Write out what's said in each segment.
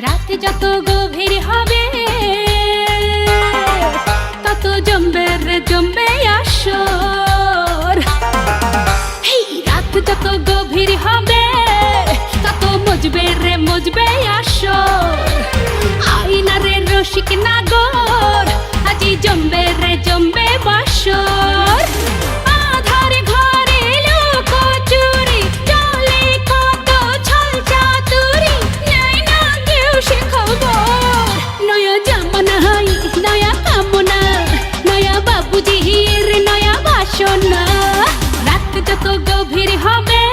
রাত যত গভীর হবে তত জমবে রে জমবে আসর। হেই রাত যত গভীর হবে তত মজবে রে মজবে আসর। আইনা রে রসিক নাগর আজি জমবে রে জমবে বাসর। আধার ঘরে লোক চুরি চলে কত ছল চাতুরি নেয় না কেউ সে খবর। নয়া জামানা হাই নয়া কামনা নয়া বাবুজির নয়া বাসনা। রাত যত গভীর হবে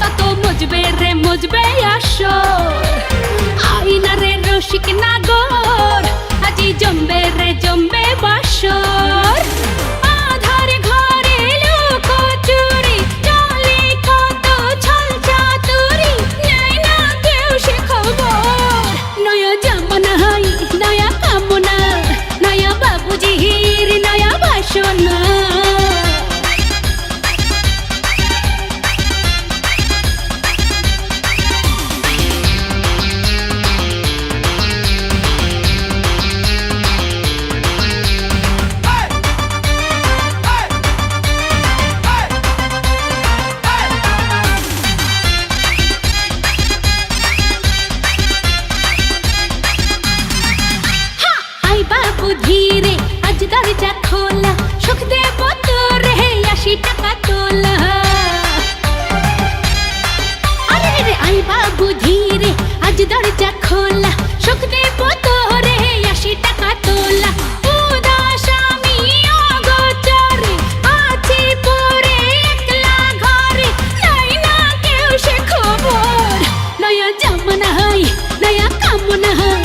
তত মজবে রে মজবে আসর। আইনা রে রসিক নাগর আজি জমবে রে জমবে বাসর। আধার ঘরে লোক চুরি চলে কত ছল চাতুরি নেয় না কেউ সে খবর। নয়া জামানা হাই নয়া কামনা নয়া বাবুজির নয়া বাসনা। ধীরে আজ দরজা খোলা সুখ দেব তোরে ৮০ টাকা তোলা। আরে রে আই বাবু ধীরে আজ দরজা খোলা সুখ দেব তোরে ৮০ টাকা তোলা। উদাস আমি অগোচরে আছি পরে একলা ঘরে নাই না কেউ সে খবর। নয়া জামানা হাই নয়া কামনা হাই